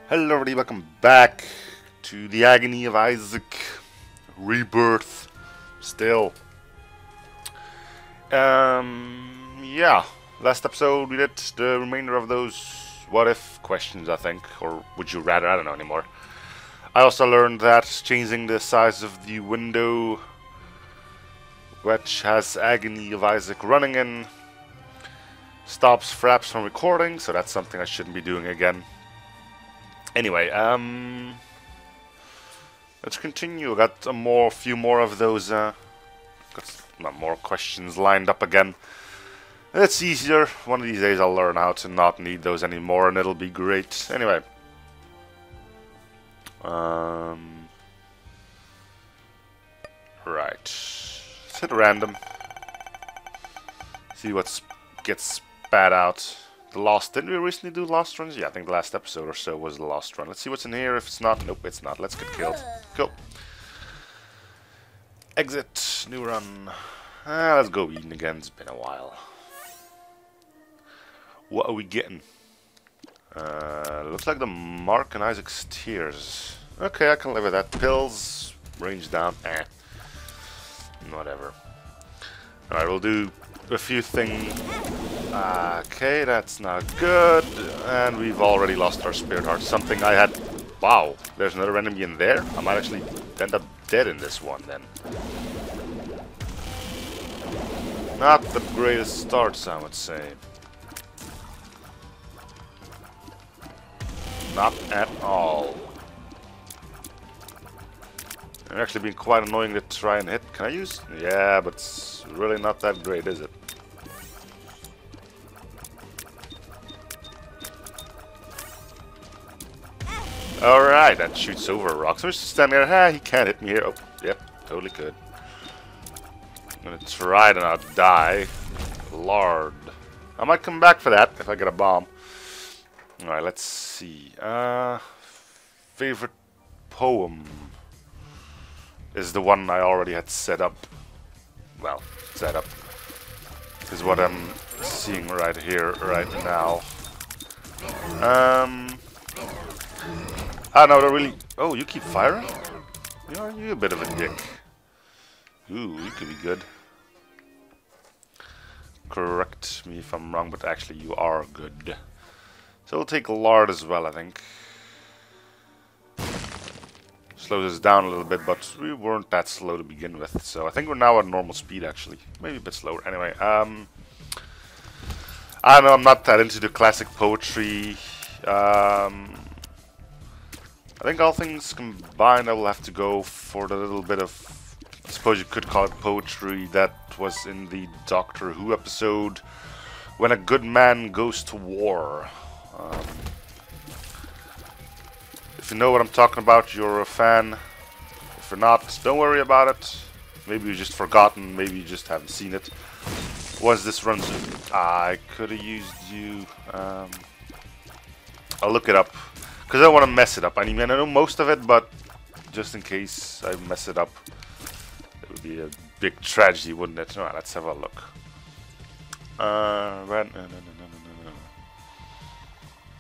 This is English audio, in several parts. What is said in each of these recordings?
Hello everybody, welcome back to the Agony of Isaac Rebirth. Still. Yeah. Last episode we did the remainder of those what if questions, I think. Or would you rather, I don't know anymore. I also learned that changing the size of the window which has Agony of Isaac running in stops Fraps from recording, so that's something I shouldn't be doing again. Anyway, let's continue. Got a few more of those. Got more questions lined up again. It's easier. One of these days I'll learn how to not need those anymore, and it'll be great. Anyway, right. Let's hit random. See what gets spat out. The lost, didn't we recently do lost runs? Yeah, I think the last episode or so was the lost run. Let's see what's in here. If it's not, nope, it's not. Let's get killed. Go. Exit, new run. Let's go Eden again. It's been a while. What are we getting? Looks like the Mark and Isaac's tears. Okay, I can live with that. Pills, range down. Whatever. Alright, we'll do a few things. Okay, that's not good. And we've already lost our spirit heart. Something I had... Wow, there's another enemy in there? I might actually end up dead in this one then. Not the greatest starts, I would say. Not at all. They're actually being quite annoying to try and hit. Can I use? Yeah, but it's really not that great, is it? Alright, that shoots over a rock. So we're just standing there. He can't hit me here. Oh, yep, totally could. I'm gonna try to not die. Lord. I might come back for that if I get a bomb. Alright, let's see. Favorite poem is the one I already had set up. Well, set up. Is what I'm seeing right here, right now. I don't know, they're really... Oh, you keep firing? You're a bit of a dick. Ooh, you could be good. Correct me if I'm wrong, but actually you are good. So we'll take Lard as well, I think. Slows us down a little bit, but we weren't that slow to begin with. So I think we're now at normal speed, actually. Maybe a bit slower. Anyway, I don't know, I'm not that into the classic poetry. I think all things combined, I will have to go for the little bit of, I suppose you could call it poetry, that was in the Doctor Who episode, When a Good Man Goes to War. If you know what I'm talking about, you're a fan. If you're not, don't worry about it. Maybe you've just forgotten, maybe you just haven't seen it. Once this runs, I could have used you. I'll look it up. Because I don't want to mess it up. I mean, I know most of it, but just in case I mess it up, it would be a big tragedy, wouldn't it? Alright, let's have a look.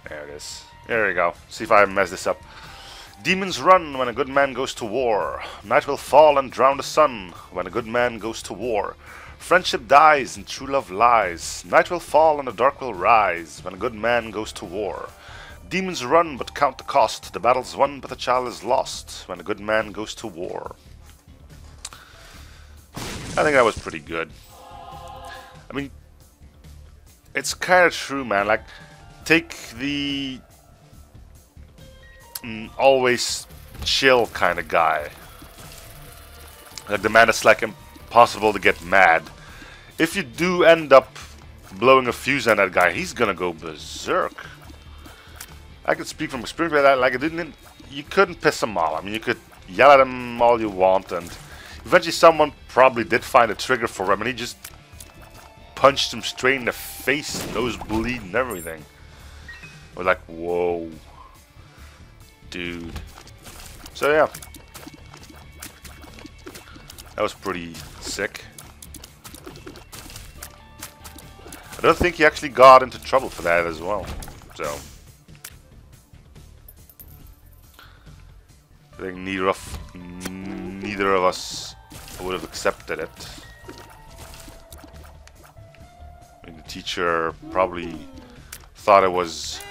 There it is. There we go. See if I mess this up. Demons run when a good man goes to war. Night will fall and drown the sun when a good man goes to war. Friendship dies and true love lies. Night will fall and the dark will rise when a good man goes to war. Demons run, but count the cost. The battle's won, but the child is lost when a good man goes to war. I think that was pretty good. I mean, it's kind of true, man. Like, take the always chill kind of guy. Like the man that's like impossible to get mad. If you do end up blowing a fuse on that guy, he's gonna go berserk. I can speak from experience with that. Like, you couldn't piss him off. I mean, you could yell at him all you want, and eventually someone probably did find a trigger for him, and he just punched him straight in the face, nose bleeding and everything. I was like, whoa, dude. So yeah, that was pretty sick. I don't think he actually got into trouble for that as well. So I think neither of us would have accepted it. I mean, the teacher probably thought it was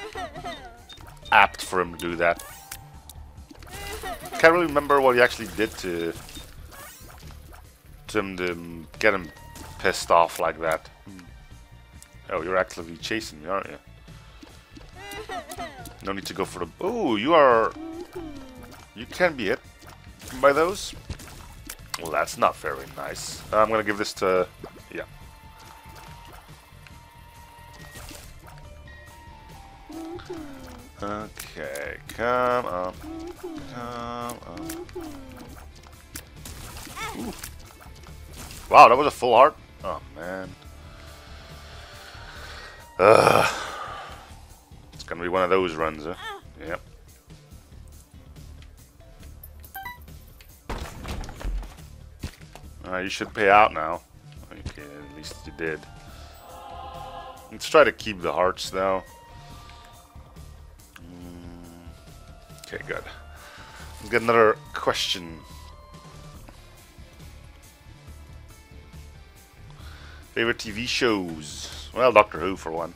apt for him to do that. Can't really remember what he actually did to him to get him pissed off like that. Oh, you're actively chasing me, aren't you? No need to go for the... Oh, you are... You can be hit by those. Well, that's not very nice. I'm gonna give this to... Yeah. Okay, come on. Come on. Ooh. Wow, that was a full heart? Oh, man. It's gonna be one of those runs, huh? Yep. You should pay out now. Okay, at least you did. Let's try to keep the hearts, though. Okay, good. Let's get another question. Favorite TV shows? Well, Doctor Who for one.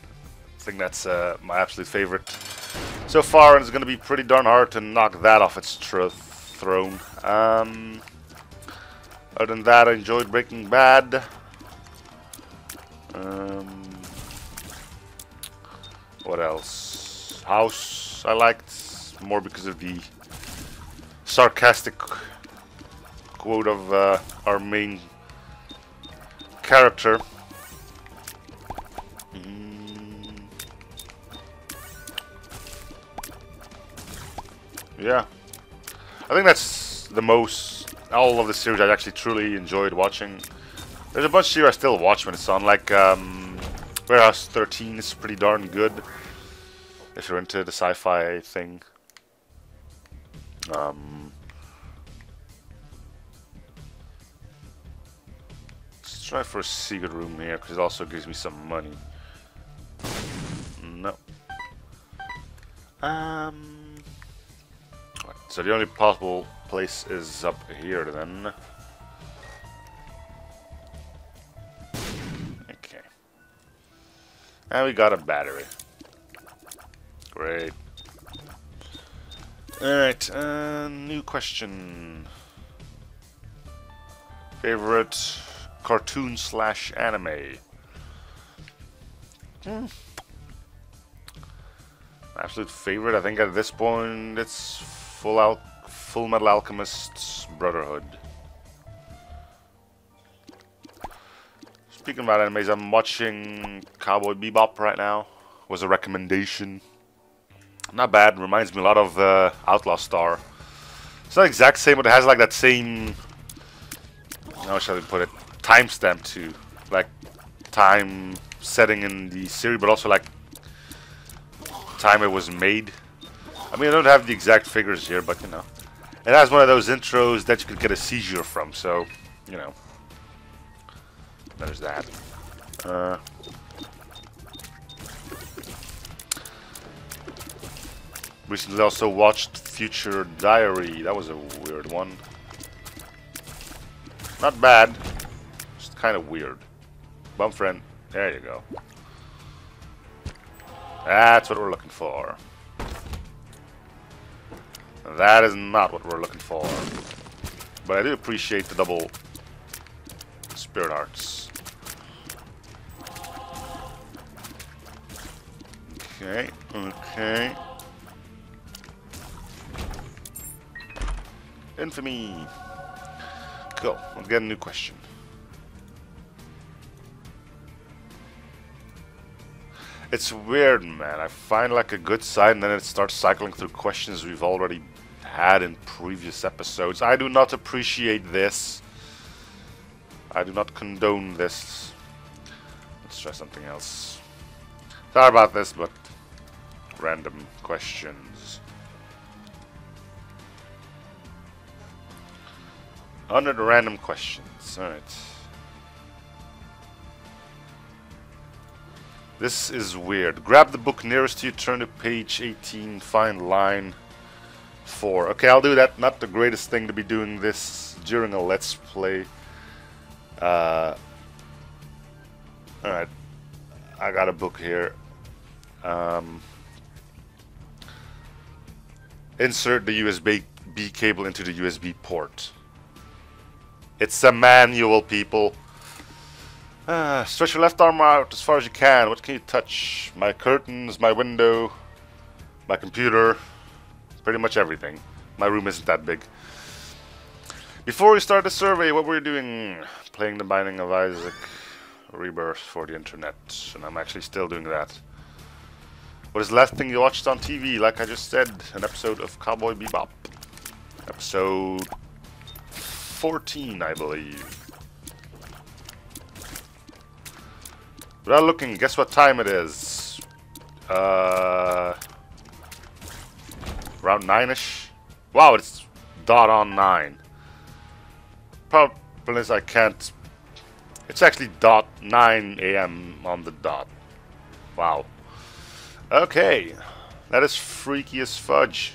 I think that's my absolute favorite so far, and it's going to be pretty darn hard to knock that off its throne. Other than that, I enjoyed Breaking Bad. What else? House I liked more because of the sarcastic quote of our main character. Yeah, I think that's the most, all of the series I actually truly enjoyed watching. There's a bunch here I still watch when it's on, like Warehouse 13 is pretty darn good if you're into the sci-fi thing. Let's try for a secret room here because it also gives me some money. No. So the only possible place is up here then. Okay. And we got a battery. Great. Alright, new question. Favorite cartoon / anime? Absolute favorite, I think at this point it's Full Metal Alchemist's Brotherhood. Speaking about animes, I'm watching Cowboy Bebop right now. Was a recommendation. Not bad, reminds me a lot of Outlaw Star. It's not exact same, but it has like that same, how shall we put it, timestamp to, like time setting in the series, but also like time it was made. I mean, I don't have the exact figures here, but you know, it has one of those intros that you could get a seizure from, so, you know, there's that. Recently also watched Future Diary. That was a weird one. Not bad, just kind of weird. Bum friend, there you go. That's what we're looking for. That is not what we're looking for. But I do appreciate the double spirit hearts. Okay, okay. Infamy. Cool, let's get a new question. It's weird, man. I find like a good side and then it starts cycling through questions we've already had in previous episodes. I do not appreciate this. I do not condone this. Let's try something else. Sorry about this, but random questions. Under the random questions. Alright. This is weird. Grab the book nearest to you, turn to page 18, find line 4. Okay, I'll do that. Not the greatest thing to be doing this during a Let's Play. Alright. I got a book here. Insert the USB-B cable into the USB port. It's a manual, people. Stretch your left arm out as far as you can. What can you touch? My curtains, my window, my computer. Pretty much everything. My room isn't that big. Before we start the survey, what were you doing? Playing The Binding of Isaac Rebirth for the internet. And I'm actually still doing that. What is the last thing you watched on TV? Like I just said, an episode of Cowboy Bebop. Episode 14, I believe. Without looking, guess what time it is? Around 9ish. Wow, it's dot on 9. Problem is I can't. It's actually dot 9 a.m. on the dot. Wow. Okay, that is freaky as fudge.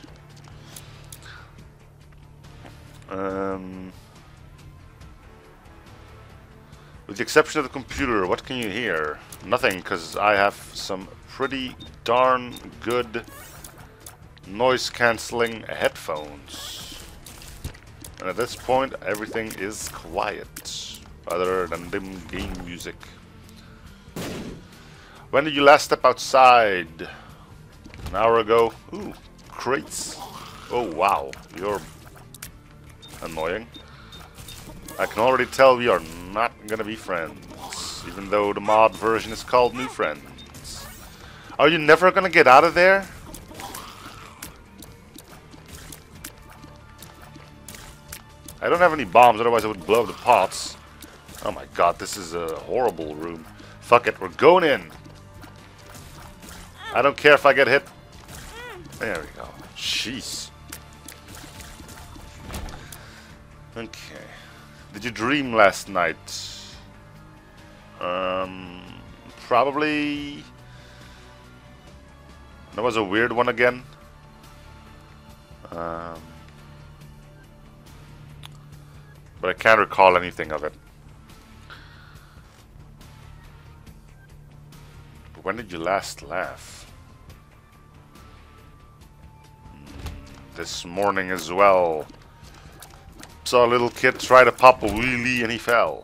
With the exception of the computer, what can you hear? Nothing, because I have some pretty darn good noise-cancelling headphones. And at this point, everything is quiet, other than dim game music. When did you last step outside? An hour ago. Ooh, crates. Oh wow, you're annoying. I can already tell we are not gonna be friends, even though the mod version is called New Friends. Are you never gonna get out of there? I don't have any bombs, otherwise I would blow up the pots. Oh my god, this is a horrible room. Fuck it, we're going in. I don't care if I get hit. There we go. Jeez. Okay. Did you dream last night? Probably. That was a weird one again. But I can't recall anything of it. When did you last laugh? This morning as well. Saw a little kid try to pop a wheelie and he fell.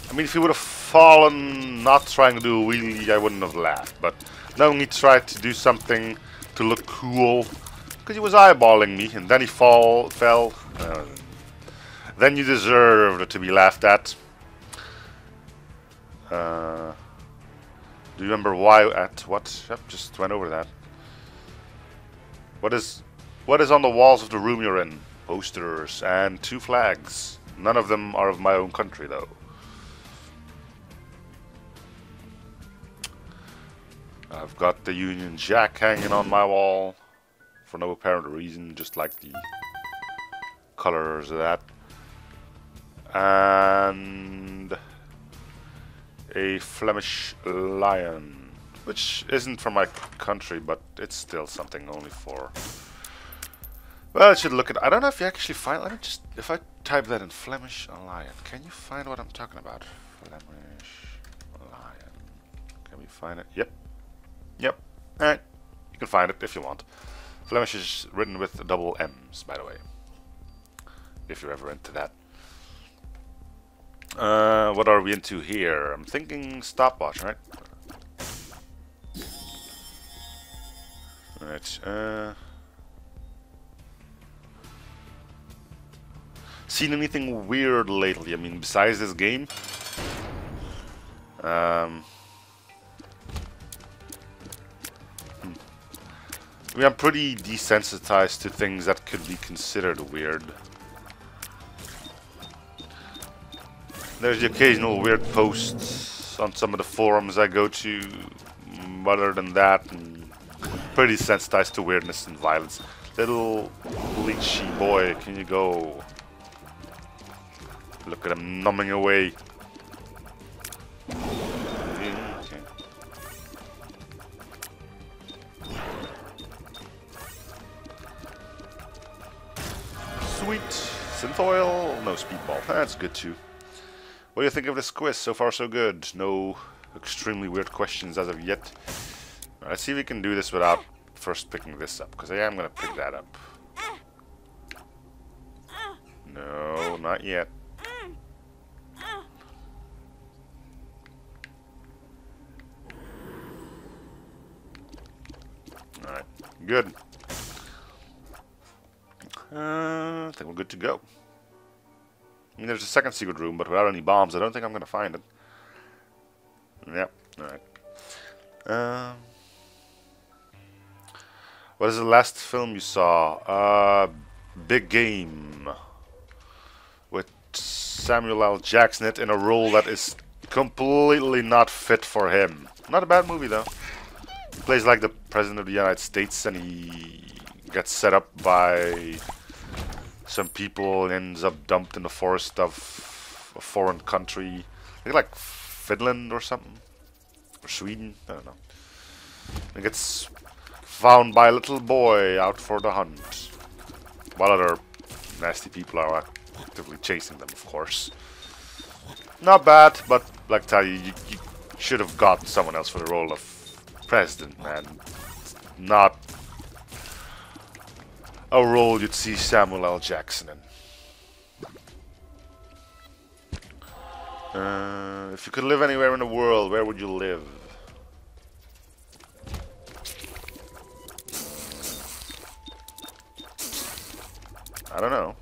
I mean, if he would have fallen not trying to do a wheelie, I wouldn't have laughed. But knowing he tried to do something to look cool, because he was eyeballing me, and then he fell. Then you deserved to be laughed at. Do you remember why at what? Yep, just went over that. What is on the walls of the room you're in? Posters and 2 flags. None of them are of my own country, though. I've got the Union Jack hanging on my wall for no apparent reason, just like the colors of that. And a Flemish lion, which isn't from my country, but it's still something only for. Well, I should look at. I don't know if you actually find. Let me just. If I type that in Flemish lion, can you find what I'm talking about? Flemish lion. Can we find it? Yep. Yep. Alright. You can find it if you want. Flemish is written with double M's, by the way. If you're ever into that. What are we into here? I'm thinking stopwatch, right? Alright, seen anything weird lately? I mean, besides this game? I mean, I'm pretty desensitized to things that could be considered weird. There's the occasional weird posts on some of the forums I go to. Other than that, I'm pretty sensitized to weirdness and violence. Little bleachy boy, can you go? Look at him numbing away. Okay. Sweet. Synth oil? No, speedball. That's good too. What do you think of this quiz? So far so good. No extremely weird questions as of yet. Let's see if we can do this without first picking this up, because I am going to pick that up. No, not yet. Alright, good. I think we're good to go. I mean, there's a second secret room, but without any bombs, I don't think I'm going to find it. Yep, alright. What is the last film you saw? Big Game. With Samuel L. Jackson in a role that is completely not fit for him. Not a bad movie, though. He plays like the President of the United States, and he gets set up by some people and ends up dumped in the forest of a foreign country. I think like Finland or something. Or Sweden, I don't know. He gets found by a little boy out for the hunt. While other nasty people are actively chasing them, of course. Not bad, but like I tell you, you should have gotten someone else for the role of president, man. Not a role you'd see Samuel L. Jackson in. If you could live anywhere in the world, where would you live? I don't know.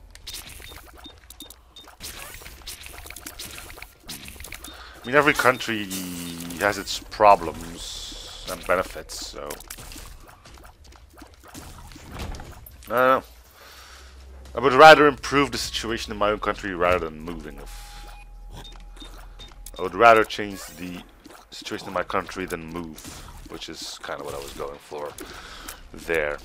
I mean, every country has its problems and benefits, so I don't know. I would rather improve the situation in my own country rather than moving. I would rather change the situation in my country than move, which is kind of what I was going for there.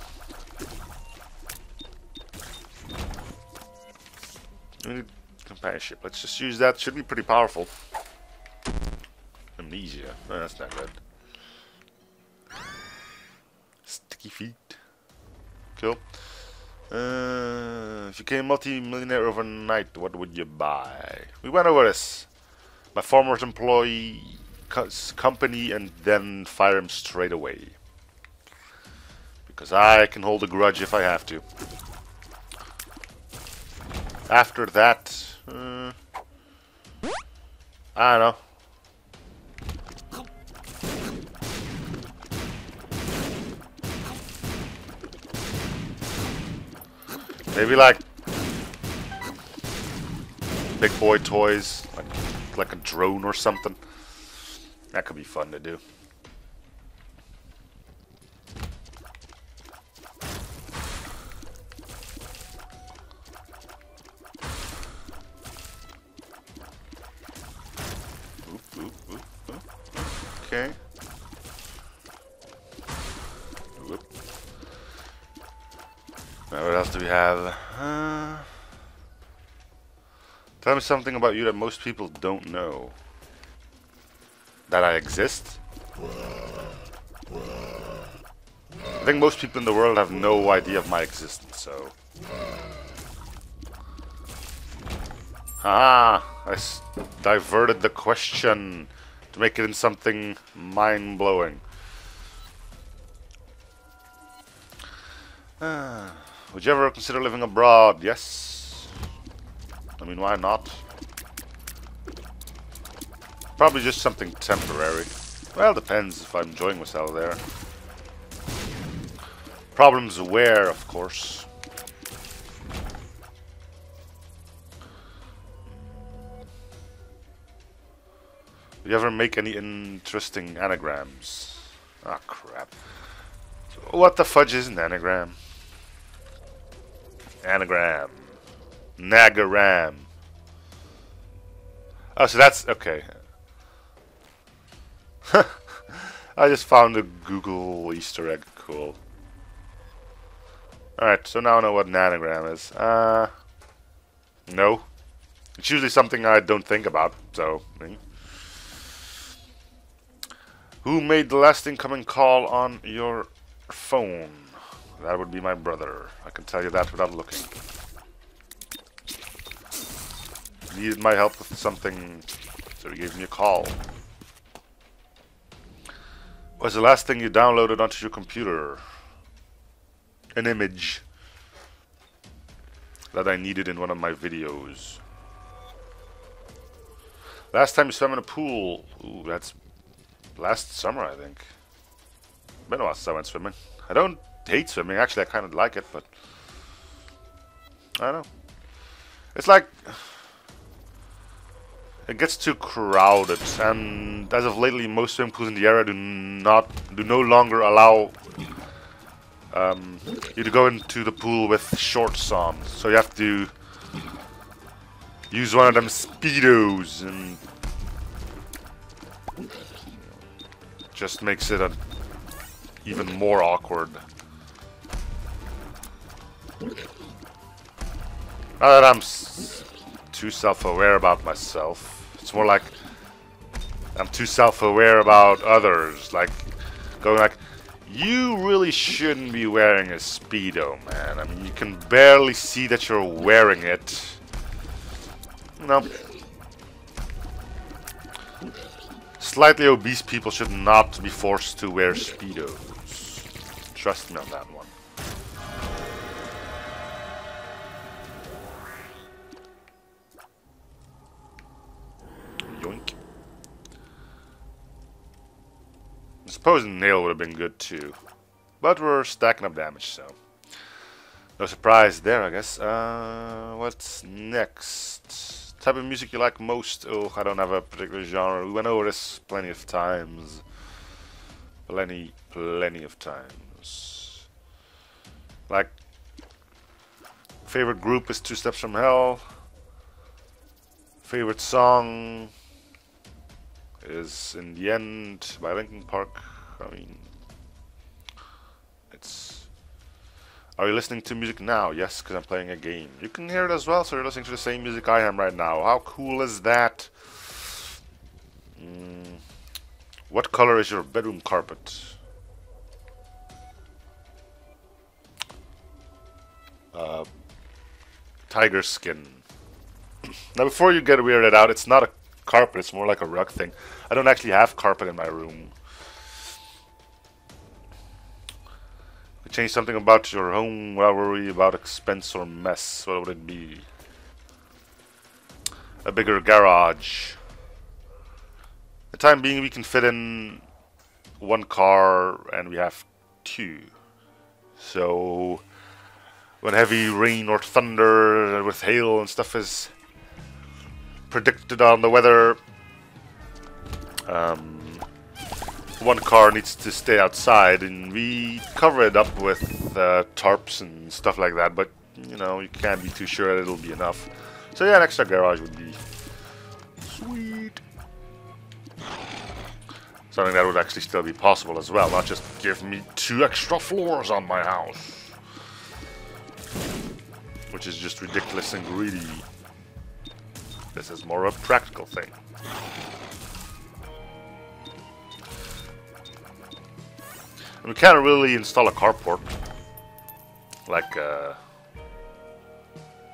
We need companionship. Let's just use that. Should be pretty powerful. Amnesia. Oh, that's not good. Sticky feet. Cool. If you became multi-millionaire overnight, what would you buy? We went over this. My former employee company, and then fire him straight away. Because I can hold a grudge if I have to. After that, I don't know. Maybe like big boy toys, like a drone or something. That could be fun to do. Okay. Now what else do we have? Tell me something about you that most people don't know. That I exist? I think most people in the world have no idea of my existence, so... Ah, I diverted the question to make it in something mind-blowing. Would you ever consider living abroad? Yes. I mean, why not? Probably just something temporary. Well, depends if I'm enjoying myself there. Problems where, of course. Do you ever make any interesting anagrams? Ah, crap. What the fudge is an anagram? Anagram. Nagaram. Oh, so that's... okay. I just found a Google Easter egg. Cool. Alright, so now I know what an anagram is. No. It's usually something I don't think about, so... Who made the last incoming call on your phone? That would be my brother. I can tell you that without looking. needed my help with something, so he gave me a call. What's the last thing you downloaded onto your computer? An image that I needed in one of my videos. Last time you swam in a pool. Ooh, that's last summer, I think. Been a while since I went swimming. I don't hate swimming. Actually, I kind of like it, but I don't know. It's like it gets too crowded, and as of lately, most swimming pools in the area do no longer allow you to go into the pool with shorts on. So you have to use one of them speedos, and just makes it even more awkward. Not that I'm too self-aware about myself. It's more like I'm too self-aware about others. Like going like, you really shouldn't be wearing a speedo, man. I mean, you can barely see that you're wearing it. No. Slightly obese people should not be forced to wear speedos. Trust me on that one. Yoink. I suppose a nail would have been good too. But we're stacking up damage, so no surprise there, I guess. What's next? Type of music you like most? Oh, I don't have a particular genre. We went over this plenty of times. Plenty of times. Like, favorite group is Two Steps from Hell. Favorite song is In the End by Linkin Park. I mean, it's... Are you listening to music now? Yes, because I'm playing a game. You can hear it as well, so you're listening to the same music I am right now. How cool is that? What color is your bedroom carpet? Tiger skin. Now, before you get weirded out, it's not a carpet, it's more like a rug thing. I don't actually have carpet in my room. Change something about your home while worry about expense or mess. What would it be? A bigger garage. For the time being, we can fit in one car, and we have two. So when heavy rain or thunder with hail and stuff is predicted on the weather, one car needs to stay outside, and we cover it up with tarps and stuff like that, but you know, you can't be too sure that it'll be enough. So yeah, an extra garage would be sweet. Something that would actually still be possible as well, not just give me 2 extra floors on my house, which is just ridiculous and greedy. This is more a practical thing. And we can't really install a carport, like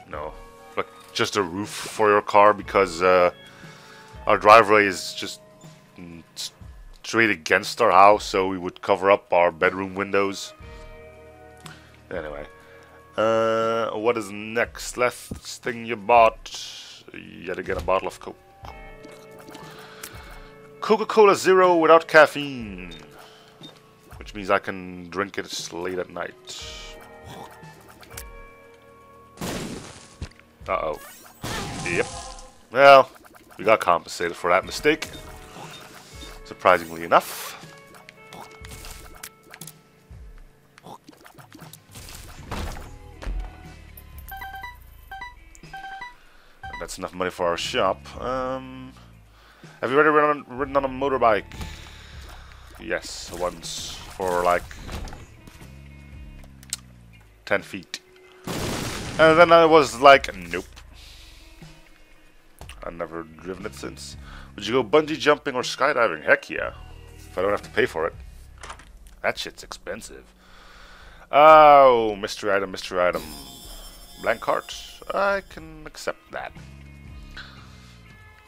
no, like just a roof for your car, because our driveway is just straight against our house, so we would cover up our bedroom windows. Anyway, what is next? Last thing you bought? Yet again, a bottle of Coke. Coca-Cola Zero without caffeine, which means I can drink it late at night. Uh-oh. Yep. Well, we got compensated for that mistake, surprisingly enough. That's enough money for our shop. Have you ever ridden on a motorbike? Yes, once, for like 10 feet. And then I was like, nope. I've never driven it since. Would you go bungee jumping or skydiving? Heck yeah. If I don't have to pay for it. That shit's expensive. Oh, mystery item, mystery item. Blank cart? I can accept that.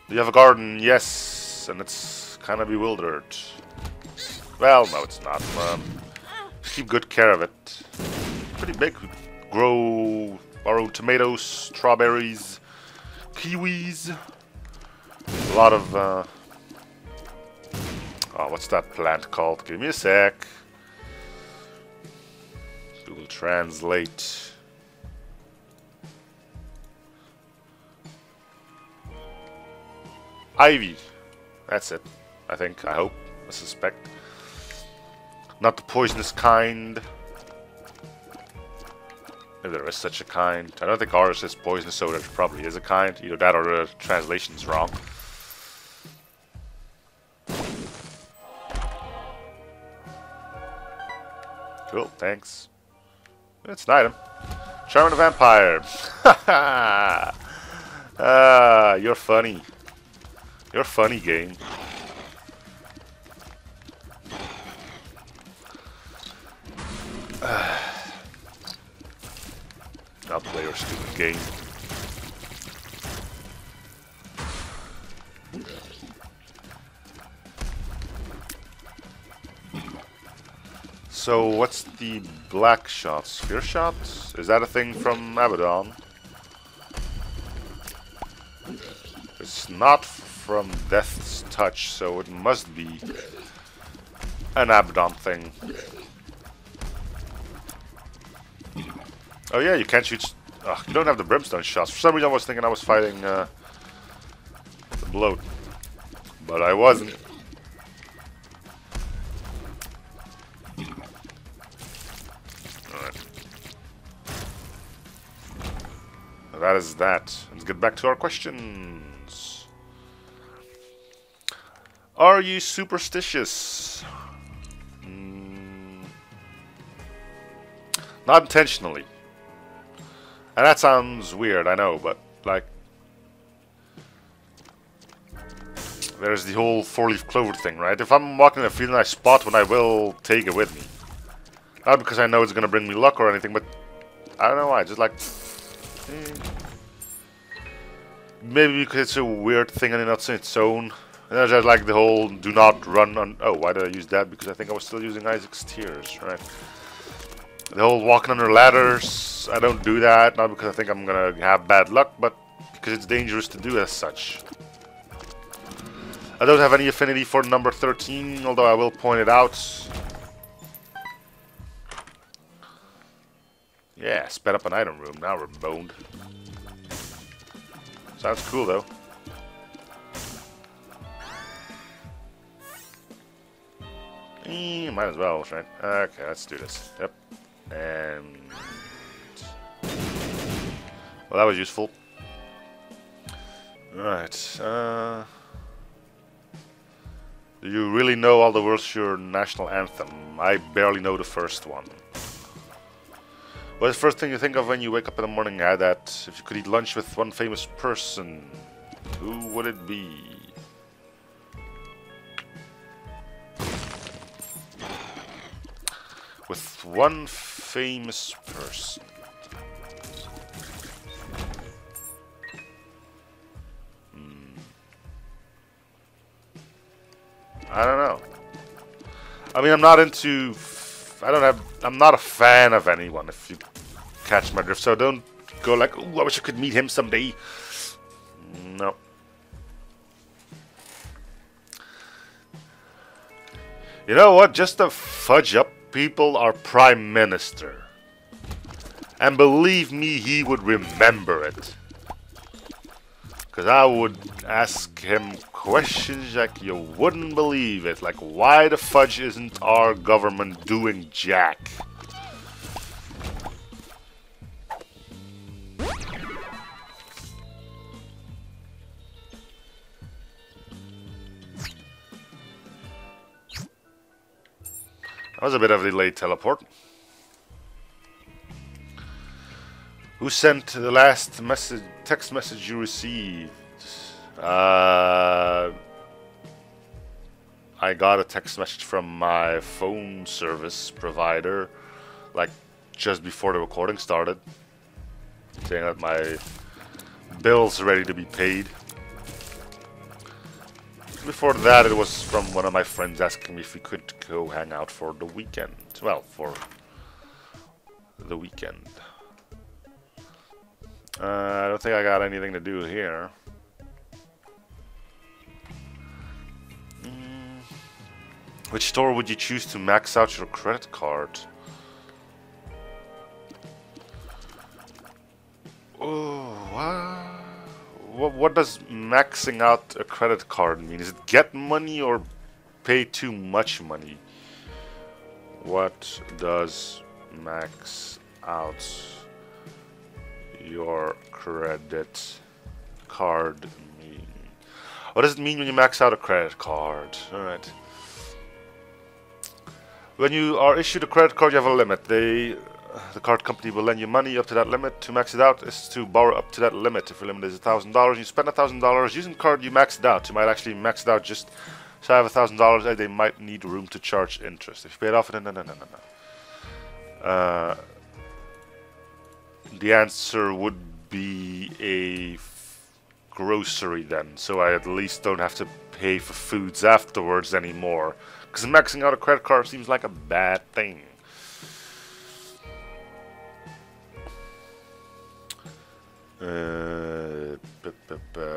Do you have a garden? Yes, and it's kind of bewildered. Well, no, it's not. Keep good care of it. Pretty big. We grow our own tomatoes, strawberries, kiwis. A lot of. Oh, what's that plant called? Give me a sec. Google Translate. Ivy. That's it. I think. I hope. I suspect. Not the poisonous kind. If there is such a kind. I don't think ours is poisonous, so there probably is a kind. Either that or the translation's wrong. Cool, thanks. It's an item. Charm the Vampire. Ah, you're funny. You're funny, game. I'll play your stupid game. So, what's the black shot? Spear shot? Is that a thing from Abaddon? It's not from Death's Touch, so it must be an Abaddon thing. Oh yeah, you can't shoot... Ugh, you don't have the brimstone shots. For some reason I was thinking I was fighting the bloat. But I wasn't. Alright. That is that. Let's get back to our questions. Are you superstitious? Not intentionally. And that sounds weird, I know, but, like... There's the whole four-leaf clover thing, right? If I'm walking in a field and I spot one, I will take it with me. Not because I know it's gonna bring me luck or anything, but... I don't know why, just like... Maybe because it's a weird thing and it's on its own. And there's just like the whole do not run on... Oh, why did I use that? Because I think I was still using Isaac's Tears, right? The whole walking under ladders, I don't do that, not because I think I'm gonna have bad luck, but because it's dangerous to do as such. I don't have any affinity for number 13, although I will point it out. Yeah, sped up an item room, now we're boned. Sounds cool though. Might as well, right? Okay, let's do this. Yep. And... Well, that was useful. Right. Do you really know all the words to your national anthem? I barely know the first one. What's the first thing you think of when you wake up in the morning? Add that if you could eat lunch with one famous person, who would it be? With one famous person. I don't know. I mean, I'm not into... I'm not a fan of anyone, if you catch my drift. So don't go like, ooh, I wish I could meet him someday. No. You know what? Just to fudge up people, our Prime Minister. And believe me, he would remember it. Because I would ask him questions like you wouldn't believe it. Like, why the fudge isn't our government doing jack? That was a bit of a delayed teleport. Who sent the last text message you received? I got a text message from my phone service provider, like just before the recording started, saying that my bill's ready to be paid. Before that, it was from one of my friends asking me if we could go hang out for the weekend. Well, for the weekend. I don't think I got anything to do here. Which store would you choose to max out your credit card? Oh, what does maxing out a credit card mean? Is it get money or pay too much money? What does max out your credit card mean? What does it mean when you max out a credit card? Alright. When you are issued a credit card, you have a limit. The card company will lend you money up to that limit. To max it out is to borrow up to that limit. If your limit is $1,000, you spend $1,000 using the card you maxed out. You might actually max it out just shy of $1,000, and they might need room to charge interest. If you pay it off, no. The answer would be a grocery then, so I at least don't have to pay for foods afterwards anymore. Because maxing out a credit card seems like a bad thing.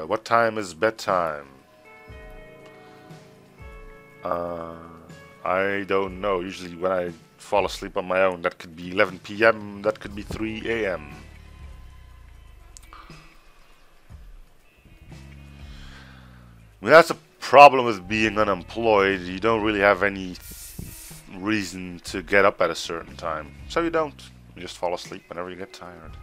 What time is bedtime? I don't know. Usually when I fall asleep on my own, that could be 11 PM, that could be 3 AM. I mean, that's a problem with being unemployed. You don't really have any reason to get up at a certain time. So you don't. You just fall asleep whenever you get tired.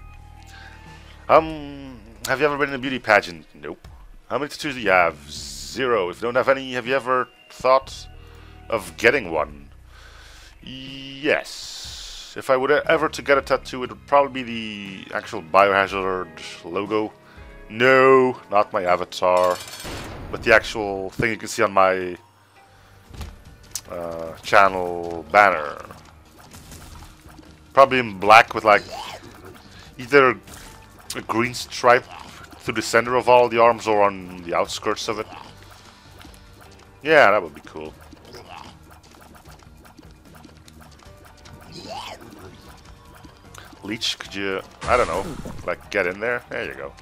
Have you ever been in a beauty pageant? Nope. How many tattoos do you have? 0. If you don't have any, have you ever thought of getting one? Yes. If I would ever to get a tattoo, it would probably be the actual Biohazard logo. No, not my avatar, but the actual thing you can see on my channel banner. Probably in black with like either a green stripe through the center of all the arms or on the outskirts of it. Yeah, that would be cool. Leech, could you, I don't know, like get in there? There you go.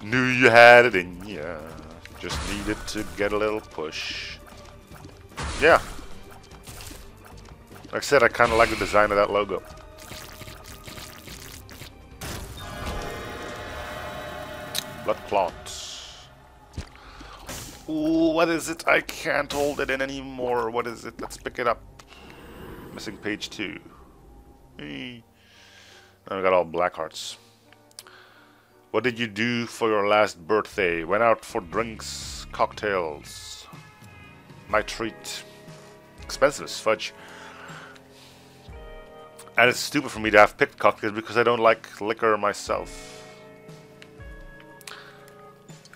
Knew you had it in ya. Just needed to get a little push. Yeah. Like I said, I kind of like the design of that logo. Blood clots. Ooh, what is it? I can't hold it in anymore. What is it? Let's pick it up. Missing page 2. Hey. I got all black hearts. What did you do for your last birthday? Went out for drinks, cocktails. My treat. Expensive as fudge. And it's stupid for me to have picked cocktails because I don't like liquor myself.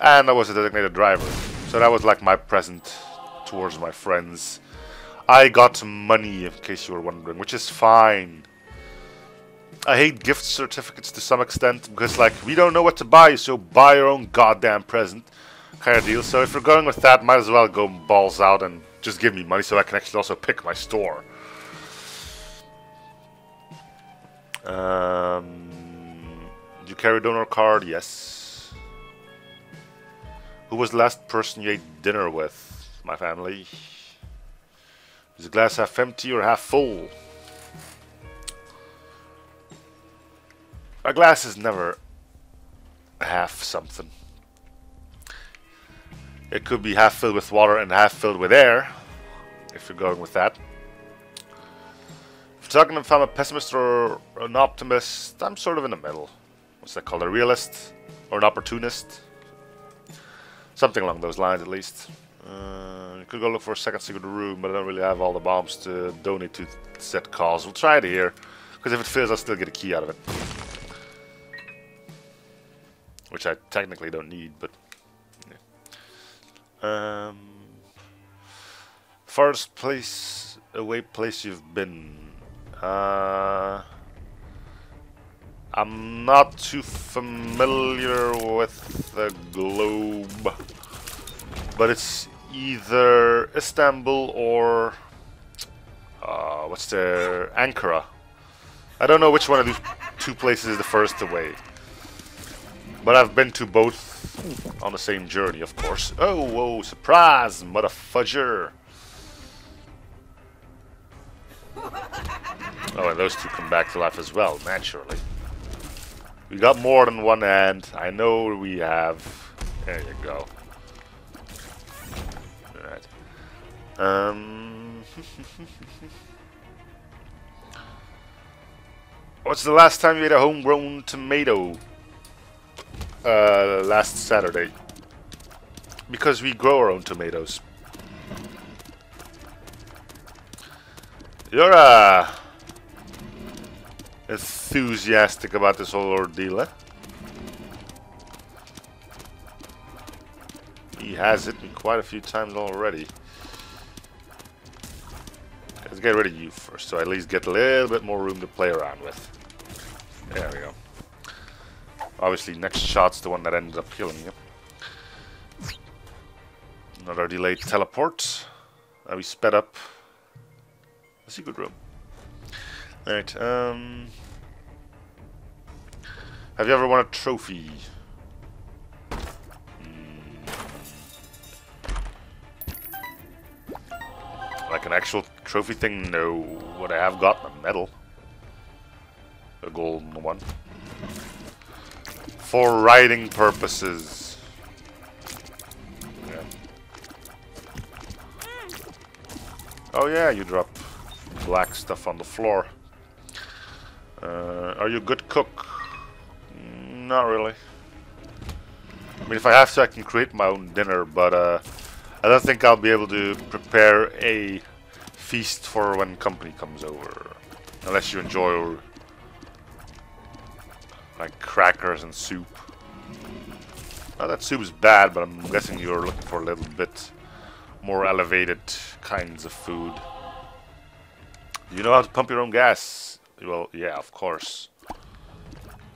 And I was a designated driver. So that was like my present towards my friends. I got money, in case you were wondering, which is fine. I hate gift certificates to some extent because, like, we don't know what to buy, so buy your own goddamn present kind of deal. So if you're going with that, might as well go balls out and just give me money so I can actually also pick my store. Do you carry a donor card? Yes. Who was the last person you ate dinner with? My family. Is the glass half empty or half full? A glass is never half something. It could be half filled with water and half filled with air, if you're going with that. If you're talking if I'm a pessimist or an optimist, I'm sort of in the middle. What's that called? A realist? Or an opportunist? Something along those lines, at least. You could go look for a second secret room, but I don't really have all the bombs to donate to set cause. We'll try it here, because if it fails, I'll still get a key out of it. Which I technically don't need, but... Yeah. Farthest place, away place you've been. I'm not too familiar with the globe. but it's either Istanbul or what's the Ankara. I don't know which one of these two places is the first away, but I've been to both on the same journey, of course. Oh, whoa, surprise, motherfudger! Oh, and those two come back to life as well, naturally. We got more than one hand. I know we have. There you go. Alright. What's the last time you ate a homegrown tomato? Last Saturday. Because we grow our own tomatoes. You're enthusiastic about this whole ordeal, eh? He has hit me quite a few times already. Let's get rid of you first, so I at least get a little bit more room to play around with. There we go. Obviously, next shot's the one that ended up killing you. Another delayed teleport. Now we sped up. That's a good room. Alright, have you ever won a trophy? Like an actual trophy thing? No. What I have got, a medal. A golden one. For writing purposes. Yeah. Oh yeah, you drop black stuff on the floor. Are you a good cook? Not really. I mean, if I have to, I can create my own dinner, but I don't think I'll be able to prepare a feast for when company comes over. Unless you enjoy like crackers and soup. Now that soup is bad, but I'm guessing you're looking for a little bit more elevated kinds of food. You know how to pump your own gas? Well, yeah, of course.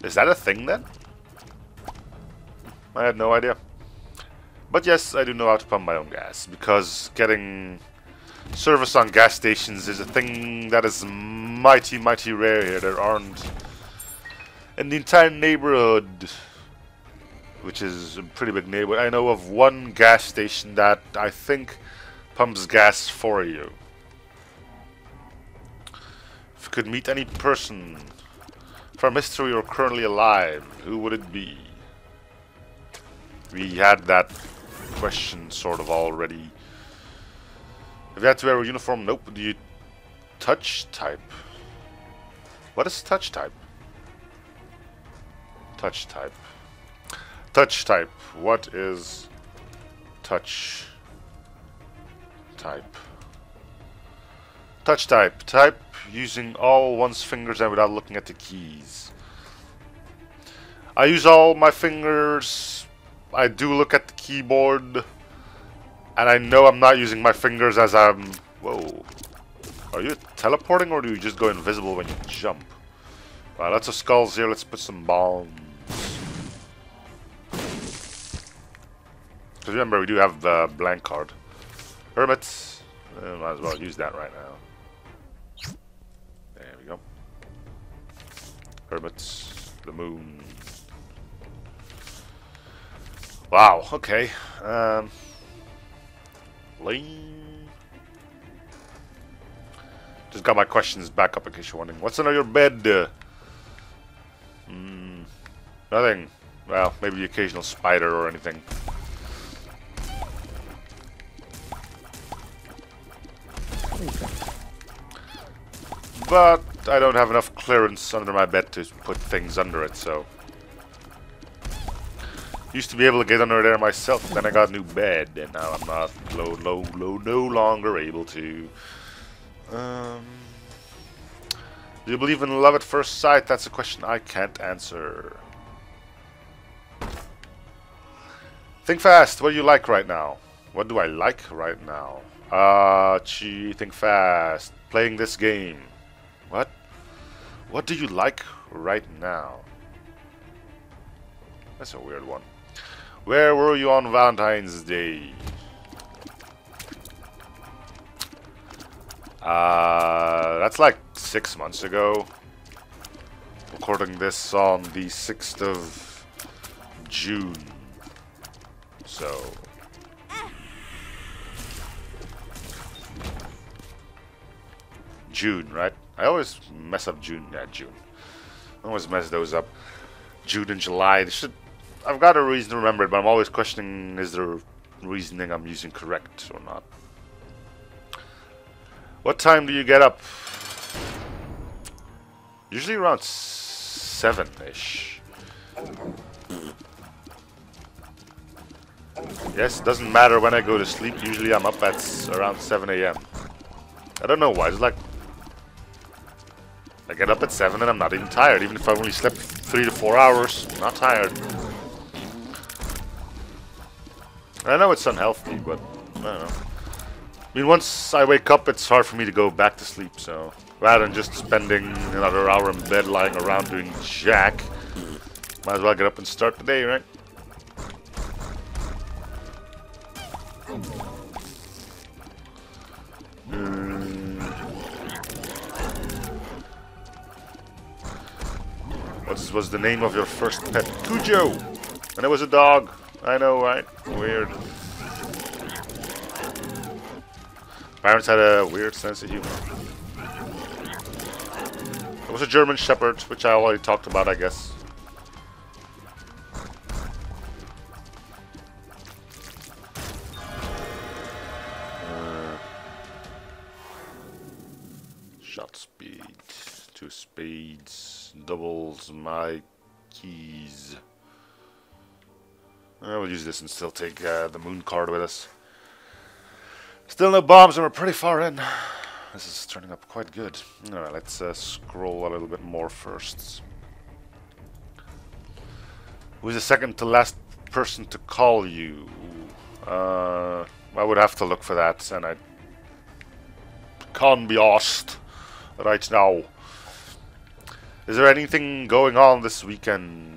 Is that a thing then? I had no idea. But yes, I do know how to pump my own gas, because getting service on gas stations is a thing that is mighty, mighty rare here. There aren't in the entire neighborhood, which is a pretty big neighborhood. I know of one gas station that I think pumps gas for you. If you could meet any person from history or currently alive, who would it be? We had that question sort of already. If you had to wear a uniform, nope. Do you touch type? What is touch type? Touch type. Touch type. What is touch type? Touch type. Type using all one's fingers and without looking at the keys. I use all my fingers. I do look at the keyboard. And I know I'm not using my fingers as I'm... Whoa. Are you teleporting or do you just go invisible when you jump? Well, lots of skulls here. Let's put some bombs. Because remember, we do have the blank card. Hermits. Might as well use that right now. There we go. Hermits. The moon. Wow, okay. Lane. Just got my questions back up in case you're wondering. What's under your bed? Nothing. Well, maybe the occasional spider or anything. But I don't have enough clearance under my bed to put things under it, so... Used to be able to get under there myself, then I got a new bed, and now I'm not no longer able to. Do you believe in love at first sight? That's a question I can't answer. Think fast. What do you like right now? What do I like right now? Think fast. Playing this game. What? What do you like right now? That's a weird one. Where were you on Valentine's Day? That's like 6 months ago. Recording this on the 6th of June. So... June, right? I always mess up June. Yeah, June. I always mess those up. June and July. They should... I've got a reason to remember it, but I'm always questioning, is the reasoning I'm using correct or not? What time do you get up? Usually around 7-ish. Yes, doesn't matter when I go to sleep. Usually I'm up at around 7 AM. I don't know why. It's like... I get up at 7 and I'm not even tired. Even if I only slept 3 to 4 hours, I'm not tired. I know it's unhealthy, but I don't know. I mean, once I wake up, it's hard for me to go back to sleep, so... Rather than just spending another hour in bed lying around doing jack, might as well get up and start the day, right? What was the name of your first pet? Cujo! And it was a dog. I know, right? Weird. Parents had a weird sense of humor. It was a German Shepherd, which I already talked about, I guess. Shot speed. 2 spades. Doubles my keys. We'll use this and still take the moon card with us. Still no bombs and we're pretty far in. This is turning up quite good. Alright, let's scroll a little bit more first. Who's the second to last person to call you? I would have to look for that, and I can't be asked right now. Is there anything going on this weekend?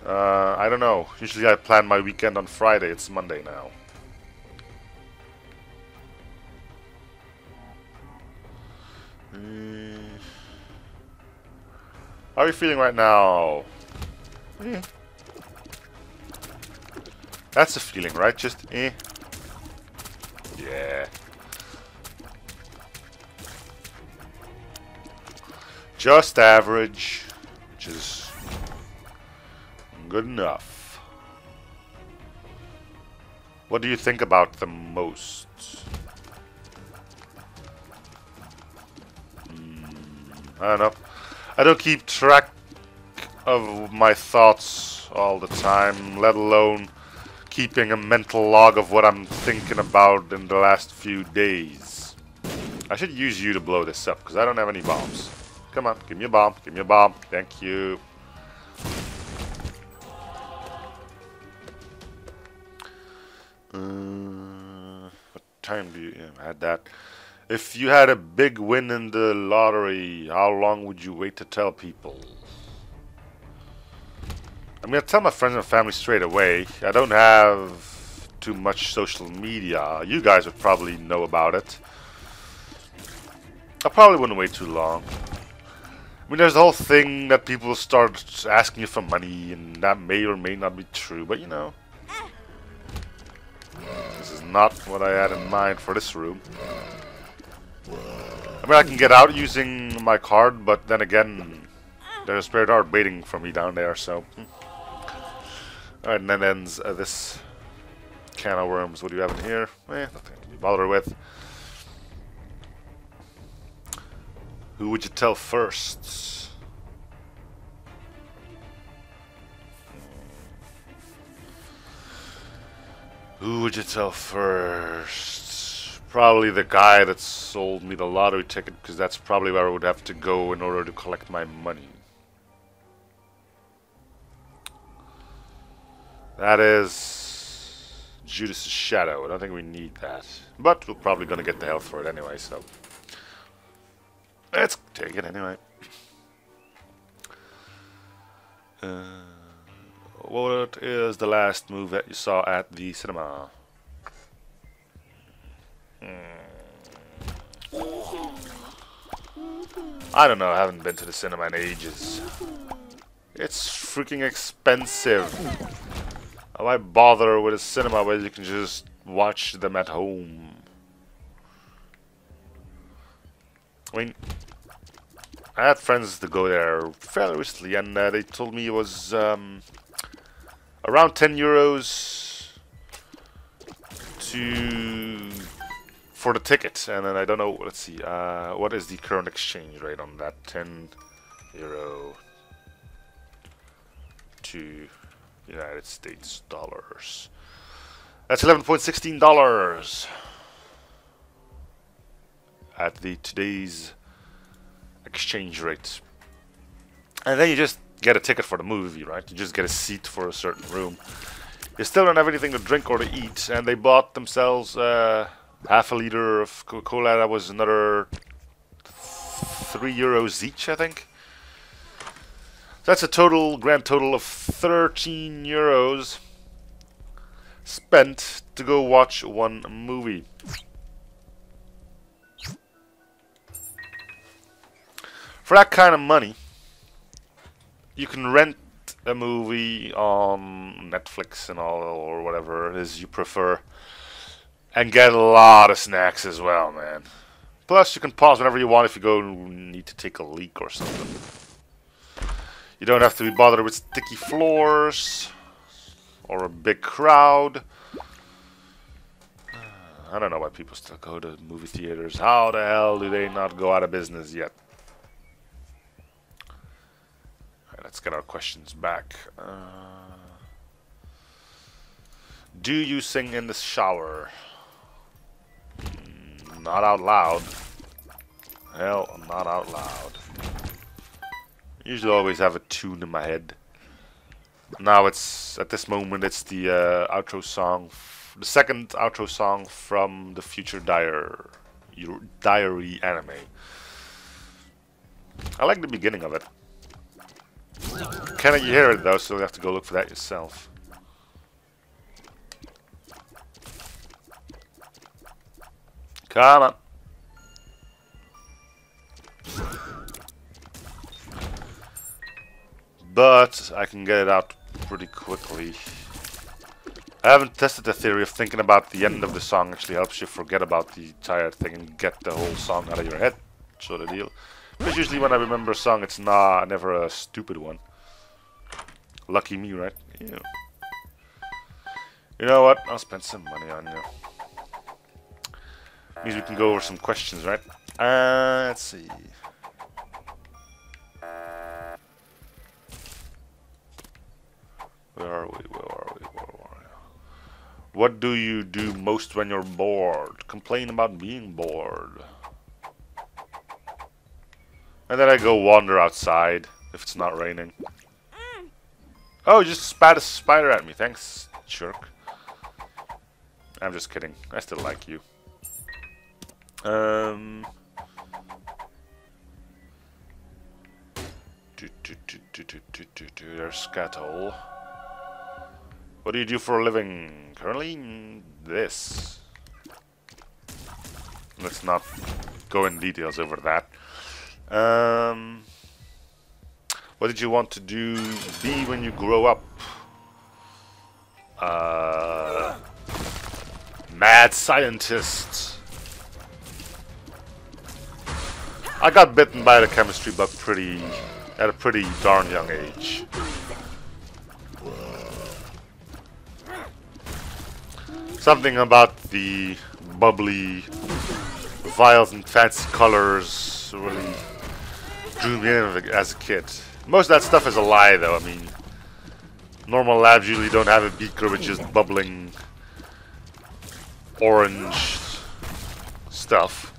I don't know. Usually I plan my weekend on Friday. It's Monday now. How are you feeling right now? That's the feeling, right? Just Yeah. Just average, which is good enough. What do you think about the most? I don't know. I don't keep track of my thoughts all the time, let alone keeping a mental log of what I'm thinking about in the last few days. I should use you to blow this up, because I don't have any bombs. Come on, give me a bomb, give me a bomb. Thank you. What time do you add that? If you had a big win in the lottery, how long would you wait to tell people? I'm gonna tell my friends and family straight away. I don't have too much social media. You guys would probably know about it. I probably wouldn't wait too long. I mean, there's the whole thing that people start asking you for money, and that may or may not be true, but you know. This is not what I had in mind for this room. I mean, I can get out using my card, but then again, there's a spirit art waiting for me down there, so... Alright, and then ends this can of worms. What do you have in here? Nothing to be bothered with. Who would you tell first? Who would you tell first? Probably the guy that sold me the lottery ticket, because that's probably where I would have to go in order to collect my money. That is Judas' shadow. I don't think we need that. But we're probably going to get the health for it anyway, so... Let's take it anyway. What is the last move that you saw at the cinema? I don't know, I haven't been to the cinema in ages. It's freaking expensive. Why bother with a cinema where you can just watch them at home? I mean, I had friends to go there fairly recently, and they told me it was around €10 for the ticket. And then I don't know. Let's see. What is the current exchange rate on that? €10 to United States dollars. That's $11.16 at the today's exchange rate. And then you just get a ticket for the movie, right? You just get a seat for a certain room. You still don't have anything to drink or to eat, and they bought themselves half a liter of Coca-Cola. That was another €3 each, I think. That's a grand total of €13 spent to go watch one movie. For that kind of money, you can rent a movie on Netflix and all, or whatever it is you prefer, and get a lot of snacks as well, man. Plus, you can pause whenever you want if you need to take a leak or something. You don't have to be bothered with sticky floors or a big crowd. I don't know why people still go to movie theaters. How the hell do they not go out of business yet? Alright, let's get our questions back. Do you sing in the shower? Not out loud. Hell, not out loud. Usually always have a tune in my head. Now it's, at this moment, it's the outro song, the second outro song from the Future Diary anime. I like the beginning of it. Cannot you hear it though, so you have to go look for that yourself. Come on. But I can get it out pretty quickly. I haven't tested the theory of thinking about the end of the song actually helps you forget about the entire thing and get the whole song out of your head, sort of deal. Because usually when I remember a song, it's never a stupid one. Lucky me, right? Yeah. You know what? I'll spend some money on you. Means we can go over some questions, right? Let's see. Where are we? What do you do most when you're bored? Complain about being bored. And then I go wander outside if it's not raining. Oh, you just spat a spider at me. Thanks, jerk. I'm just kidding. I still like you. There's Scatole. What do you do for a living? Currently, this. Let's not go in details over that. What did you want to be when you grow up? Mad scientist. I got bitten by the chemistry bug at a pretty darn young age. Something about the bubbly vials and fancy colors really drew me in as a kid. Most of that stuff is a lie, though. I mean, normal labs usually don't have a beaker with just bubbling orange stuff.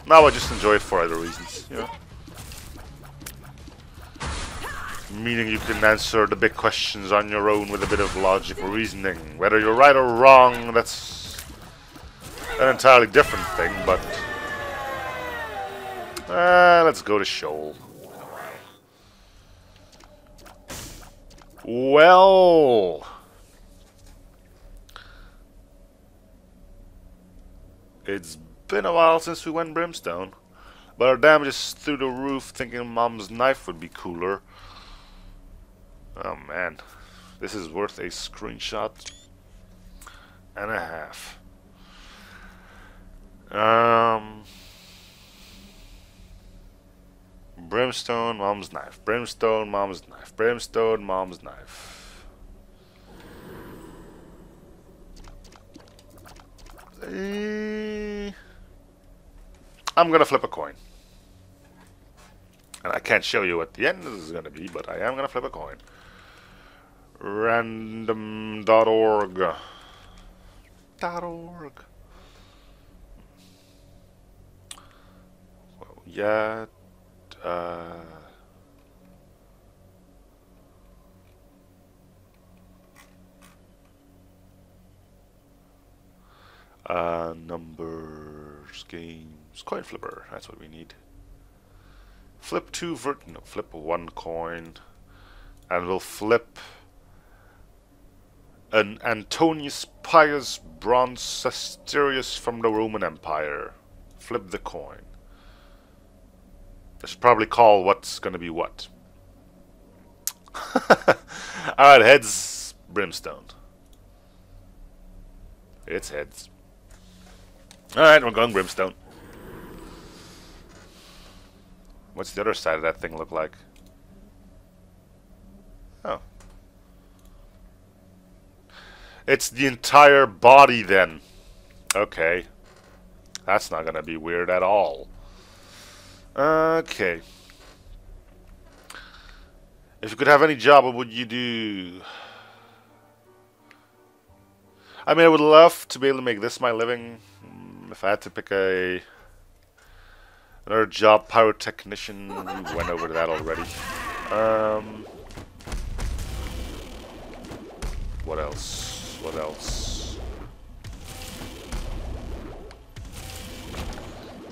Now I just enjoy it for other reasons, you know. Meaning you can answer the big questions on your own with a bit of logical reasoning. Whether you're right or wrong, that's an entirely different thing, but let's go to Shoal. Well, it's been a while since we went Brimstone. But our damage is through the roof, thinking Mom's knife would be cooler. Oh man. This is worth a screenshot and a half. Brimstone, Mom's knife. Brimstone, Mom's knife. Brimstone, Mom's knife. I'm gonna flip a coin. And I can't show you what the end is gonna be, but I am gonna flip a coin. Random.org. .org. Well, yeah. Numbers, games, coin flipper. That's what we need. Flip two no, flip one coin, and we'll flip an Antonius Pius bronze Asterius from the Roman Empire. Flip the coin. I should probably call what's gonna be what. Alright, heads, Brimstone. It's heads. Alright, we're going Brimstone. What's the other side of that thing look like? Oh. It's the entire body then. Okay. That's not gonna be weird at all. Okay. If you could have any job, what would you do? I mean, I would love to be able to make this my living. If I had to pick another job, pyrotechnician. We went over that already. What else? What else?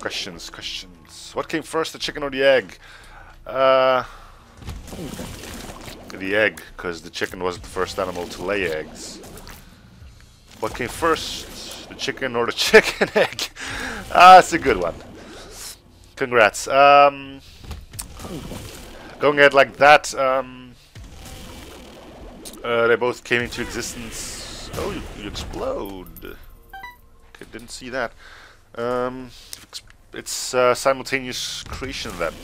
Questions, questions. What came first, the chicken or the egg? The egg, because the chicken wasn't the first animal to lay eggs. What came first, the chicken or the chicken egg? That's a good one. Congrats. Going ahead like that. They both came into existence. Oh, you explode. Okay, didn't see that. It's simultaneous creation then.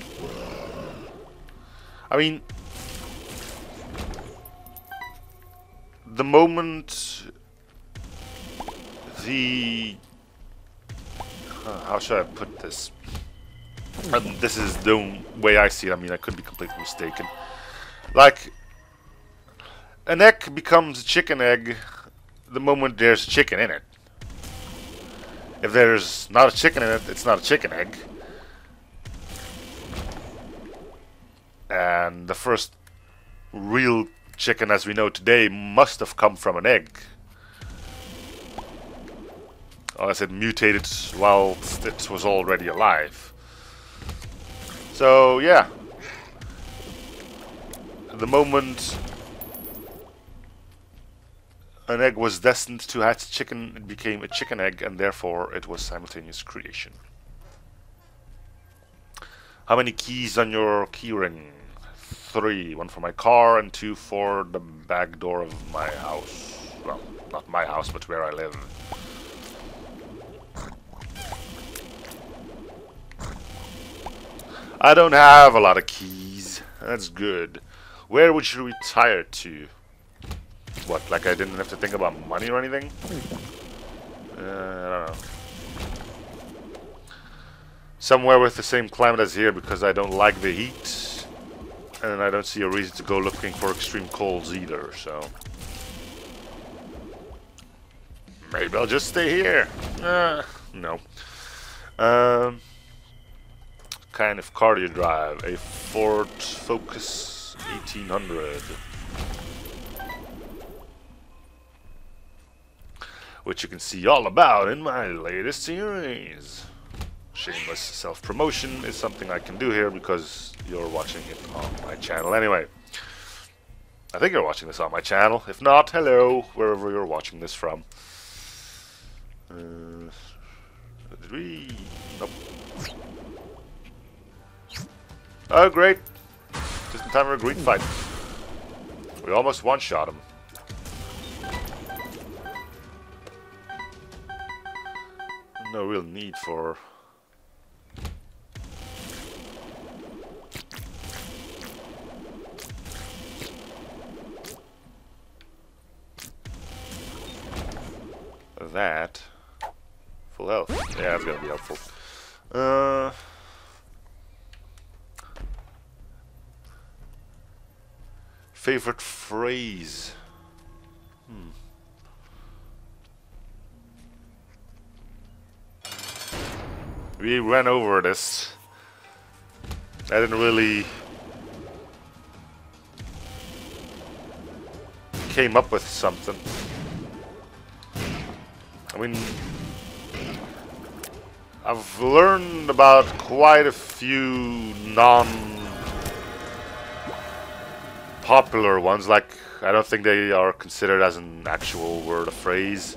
I mean, the moment the how should I put this? This is the way I see it. I mean, I could be completely mistaken. Like, an egg becomes a chicken egg the moment there's a chicken in it. If there's not a chicken in it, it's not a chicken egg. And the first real chicken as we know today must have come from an egg. Unless it mutated while it was already alive. So, yeah. The moment an egg was destined to hatch chicken, it became a chicken egg, and therefore it was simultaneous creation. How many keys on your keyring? 3. 1 for my car and 2 for the back door of my house. Well, not my house, but where I live. I don't have a lot of keys. That's good. Where would you retire to? What, like I didn't have to think about money or anything? I don't know. Somewhere with the same climate as here, because I don't like the heat. And I don't see a reason to go looking for extreme colds either, so... Maybe I'll just stay here. No. Kind of car do you drive? A Ford Focus 1800. Which you can see all about in my latest series. Shameless self-promotion is something I can do here because you're watching it on my channel anyway. I think you're watching this on my channel. If not, hello, wherever you're watching this from. Did we? Nope. Oh, great. Just in time for a green fight. We almost one-shot him. No real need for... that. Full health. Yeah, that's gonna be helpful. Favorite phrase. We ran over this. I didn't really came up with something. I mean, I've learned about quite a few non-popular ones, like I don't think they are considered as an actual word or phrase.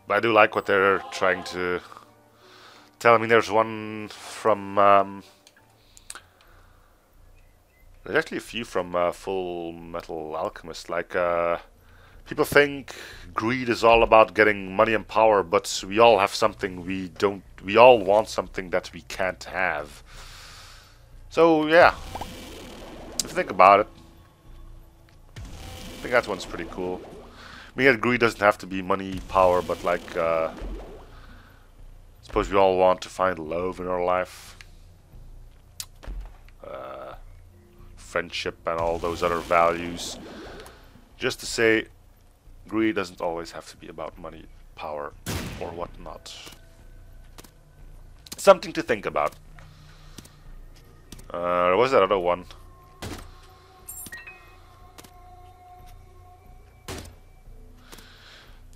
But I do like what they're trying to tell me. There's one from... there's actually a few from Full Metal Alchemist. Like, people think greed is all about getting money and power, but we all have something we don't... We all want something that we can't have. So, yeah. If you think about it, I think that one's pretty cool. I mean, greed doesn't have to be money, power, but like, I suppose we all want to find love in our life. Friendship and all those other values. Just to say, greed doesn't always have to be about money, power, or whatnot. Something to think about. What was that other one?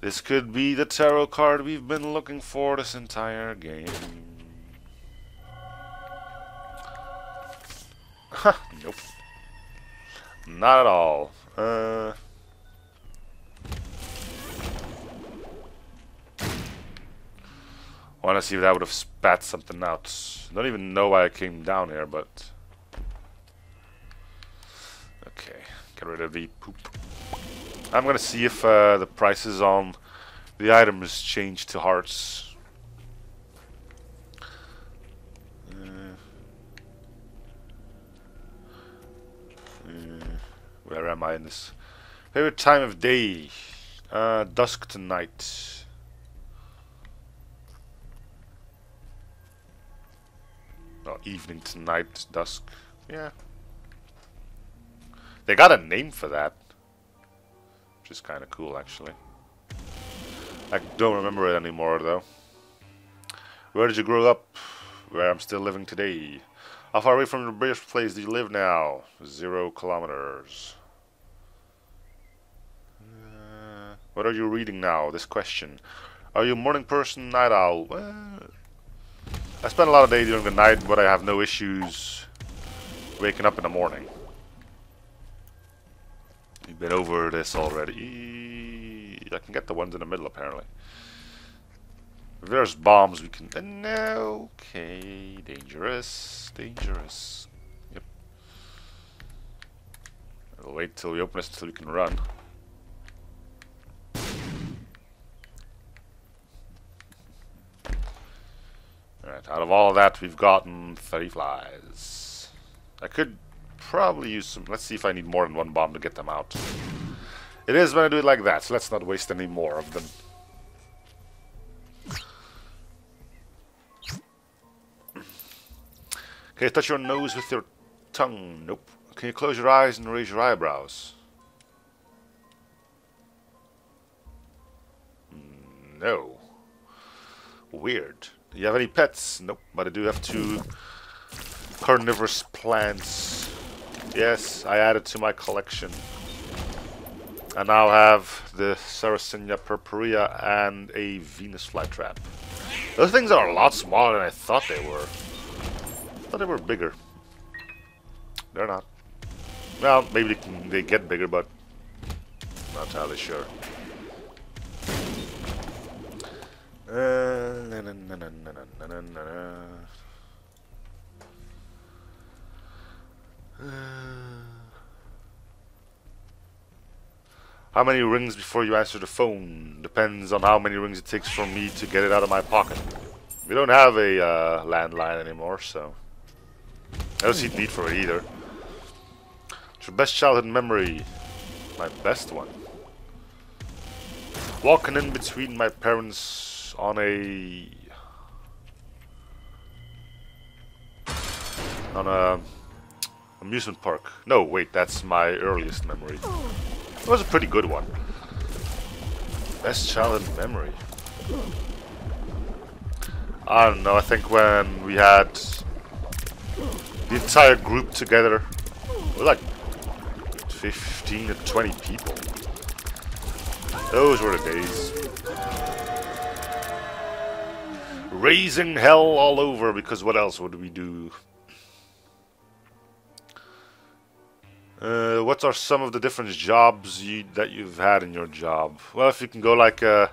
This could be the tarot card we've been looking for this entire game. Huh, nope. Not at all. Want to see if that would have spat something out. Don't even know why I came down here, but... Okay, get rid of the poop. I'm gonna see if the prices on the items change to hearts. Where am I in this? Favorite time of day? Dusk to night. Oh, evening to night, dusk. Yeah. They got a name for that. Which is kind of cool, actually. I don't remember it anymore, though. Where did you grow up? Where I'm still living today. How far away from the birthplace do you live now? 0 kilometers. What are you reading now? This question. Are you a morning person, night owl? Well, I spend a lot of days during the night, but I have no issues waking up in the morning. We've been over this already. I can get the ones in the middle, apparently. If there's bombs, we can... No, okay, dangerous, dangerous. Yep. I'll wait till we open this until we can run. Alright, out of all of that, we've gotten 30 flies. I could probably use some... Let's see if I need more than one bomb to get them out. It is when I do it like that, so let's not waste any more of them. Okay, touch your nose with your tongue. Nope. Can you close your eyes and raise your eyebrows? No. Weird. Do you have any pets? Nope, but I do have 2 carnivorous plants. Yes, I added to my collection. I now have the Sarracenia purpurea and a Venus flytrap. Those things are a lot smaller than I thought they were. I thought they were bigger. They're not. Well, maybe they get bigger, but Not entirely sure. How many rings before you answer the phone? Depends on how many rings it takes for me to get it out of my pocket. We don't have a landline anymore, so I don't see the need for it either. What's your best childhood memory? My best one. Walking in between my parents on a amusement park. No, wait, that's my earliest memory. It was a pretty good one. Best childhood memory. I don't know, I think when we had the entire group together. It was like 15 to 20 people. Those were the days. Raising hell all over, because what else would we do? What are some of the different jobs that you've had in your job? Well, if you can go like a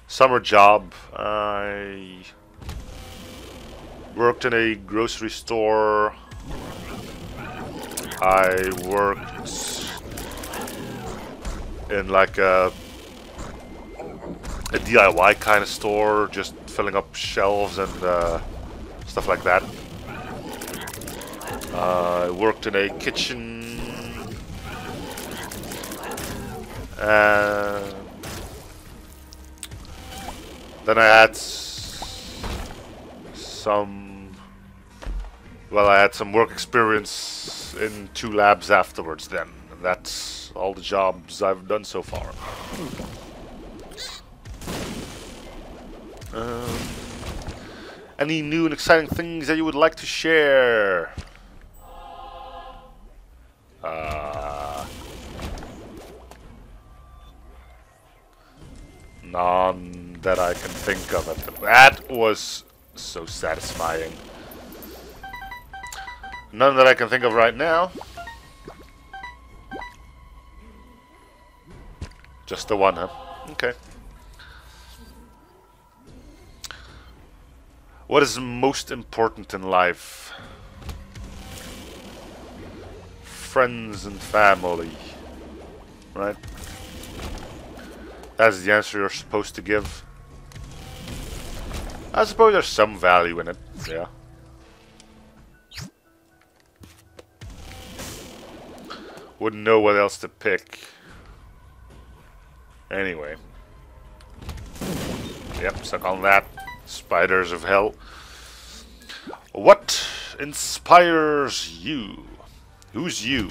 summer job, I worked in a grocery store. I worked in like a DIY kind of store, just filling up shelves and stuff like that. I worked in a kitchen. Then I had some work experience in 2 labs afterwards then. And that's all the jobs I've done so far. Any new and exciting things that you would like to share? None that I can think of. That was so satisfying. None that I can think of right now. Just the one, huh? Okay. What is most important in life? Friends and family. Right? That's the answer you're supposed to give. I suppose there's some value in it, yeah. Wouldn't know what else to pick. Anyway. Yep, suck on that. Spiders of hell. What inspires you? Who's you?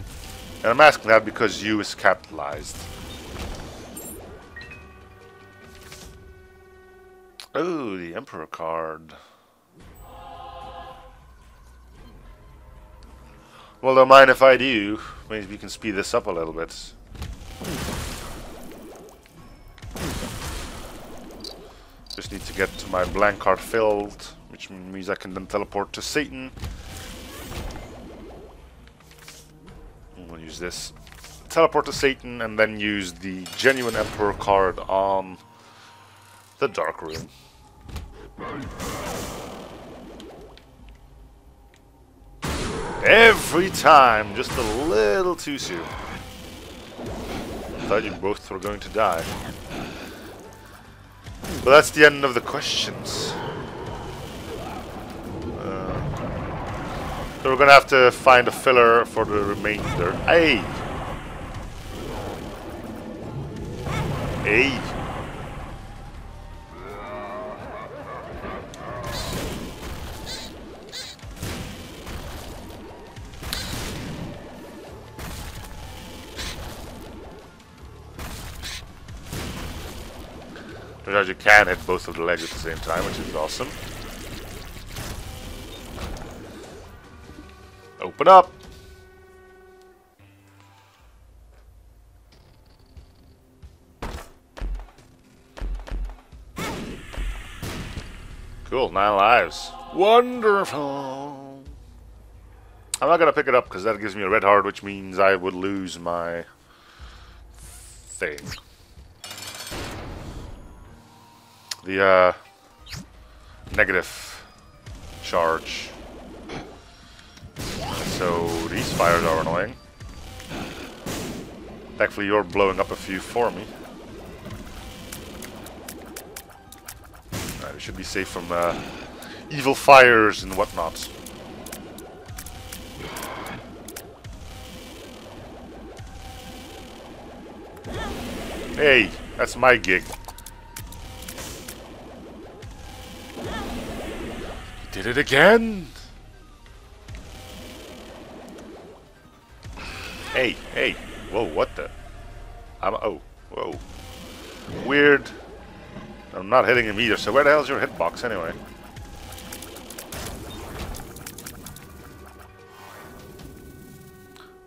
And I'm asking that because you is capitalized. Oh, the Emperor card. Well, don't mind if I do. Maybe we can speed this up a little bit. Just need to get my blank card filled, which means I can then teleport to Satan. We'll use this. Teleport to Satan and then use the genuine Emperor card on the Dark Room. Every time, just a little too soon. I thought you both were going to die. But that's the end of the questions. So we're gonna have to find a filler for the remainder. Hey! Hey! Turns out you can hit both of the legs at the same time, which is awesome. Open up! Cool, 9 lives. Wonderful! I'm not gonna pick it up because that gives me a red heart, which means I would lose my thing. The negative charge. So these fires are annoying. Thankfully you're blowing up a few for me. Alright, we should be safe from evil fires and whatnot. Hey, that's my gig. Did it again! Hey, hey, whoa, what the? Oh, whoa. Weird. I'm not hitting him either, so where the hell's your hitbox anyway?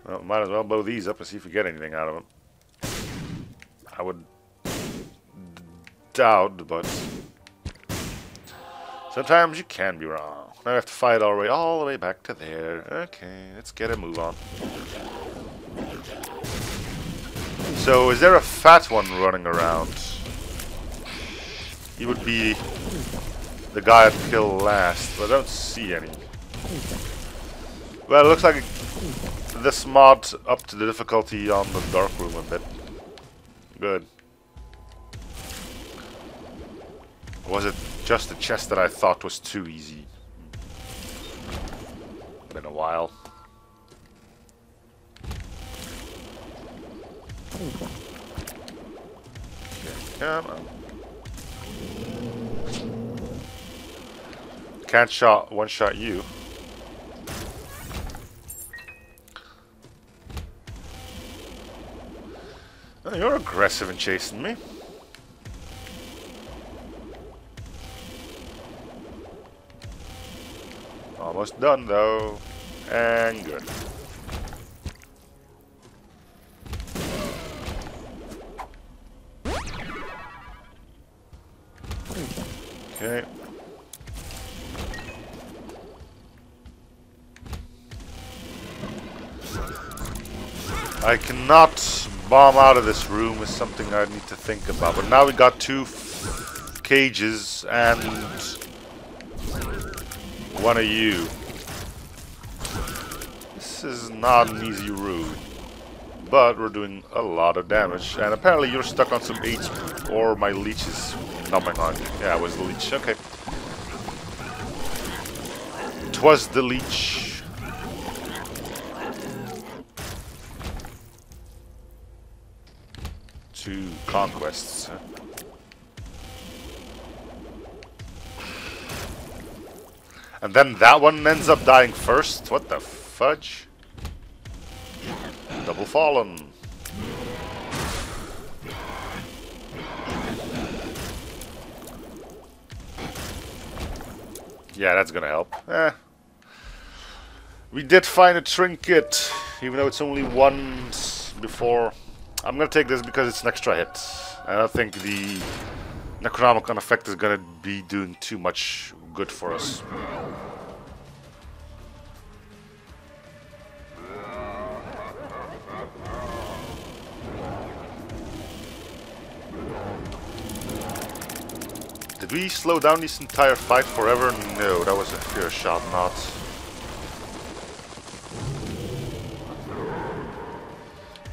Well, might as well blow these up and see if we get anything out of them. I would doubt, but sometimes you can be wrong. Now I have to fight all the way back to there. Okay, let's get a move on. So, is there a fat one running around? He would be the guy I'd kill last, but I don't see any. Well, it looks like this mod upped the difficulty on the dark room a bit. Good. Or was it just the chest that I thought was too easy? Been a while. Okay, come on. Can't one-shot you. Oh, you're aggressive in chasing me. Almost done though. And good. Okay. I cannot bomb out of this room is something I need to think about. But now we got two cages and one of you. This is not an easy room. But we're doing a lot of damage. And apparently you're stuck on some HP or my leech is numbing on you. Yeah, it was the leech. Okay. Twas the leech. Two conquests. Huh? And then that one ends up dying first? What the fudge? Double fallen. Yeah, that's gonna help. We did find a trinket, even though it's only once before. I'm gonna take this because it's an extra hit. I don't think the Necronomicon effect is gonna be doing too much good for us. Did we slow down this entire fight forever? No, that was a fair shot, not.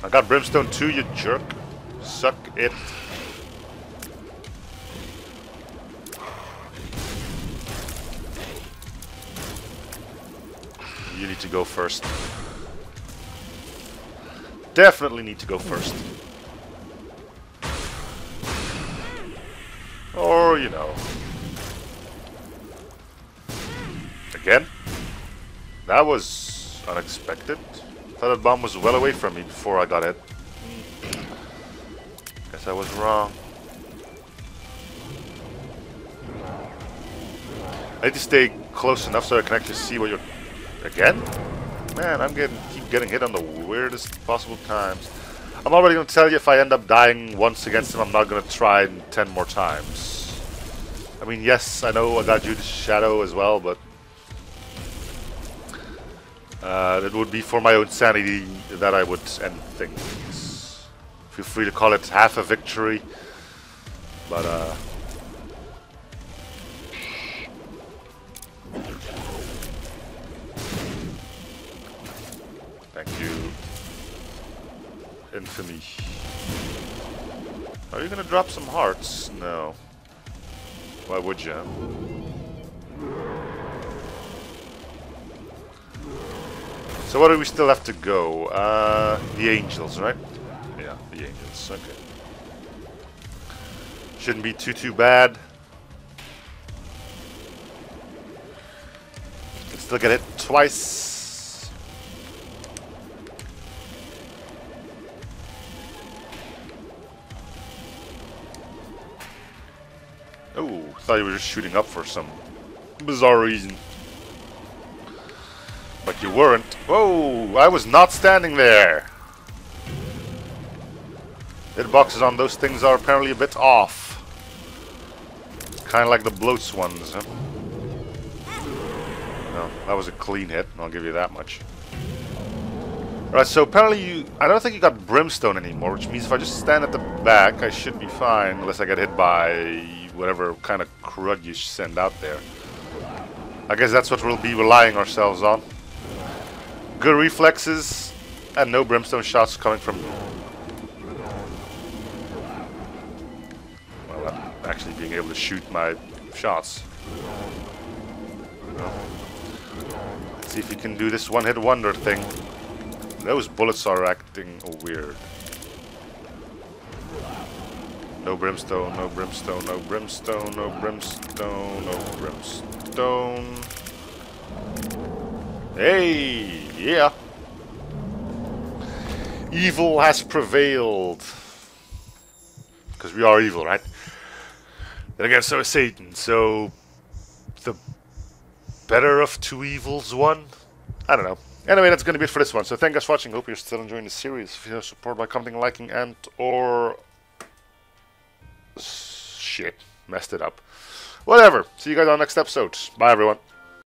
I got Brimstone too, you jerk. Suck it. You need to go first. Definitely need to go first. Or, you know. Again? That was unexpected. I thought that bomb was well away from me before I got hit. Guess I was wrong. I need to stay close enough so I can actually see what you're... Again? Man, I'm keep getting hit on the weirdest possible times. I'm already going to tell you if I end up dying once against him, I'm not going to try 10 more times. I mean, yes, I know I got Judas Shadow as well, but... it would be for my own sanity that I would end things. If Feel free to call it half a victory. But, thank you. Infamy. Are you gonna drop some hearts? No. Why would you? So what do we still have to go? The angels, right? Yeah, the angels. Okay. Shouldn't be too bad. Can still get hit twice. Oh, thought you were just shooting up for some bizarre reason. But you weren't. Whoa, I was not standing there. Hitboxes on those things are apparently a bit off. Kind of like the bloats ones, huh? No, that was a clean hit, I'll give you that much. Alright, so apparently I don't think you got brimstone anymore, which means if I just stand at the back, I should be fine, unless I get hit by whatever kind of crud you send out there. I guess that's what we'll be relying ourselves on. Good reflexes, and no brimstone shots coming from... Well, actually being able to shoot my shots. Well, let's see if you can do this one-hit wonder thing. Those bullets are acting weird. No brimstone, no brimstone, no brimstone, no brimstone, no brimstone. Hey, yeah. Evil has prevailed. Because we are evil, right? Then again, so is Satan. So, the better of two evils won? I don't know. Anyway, that's going to be it for this one. So thank you guys for watching. Hope you're still enjoying the series. If you have support by commenting, liking, and or... Shit. Messed it up. Whatever. See you guys on the next episode. Bye, everyone.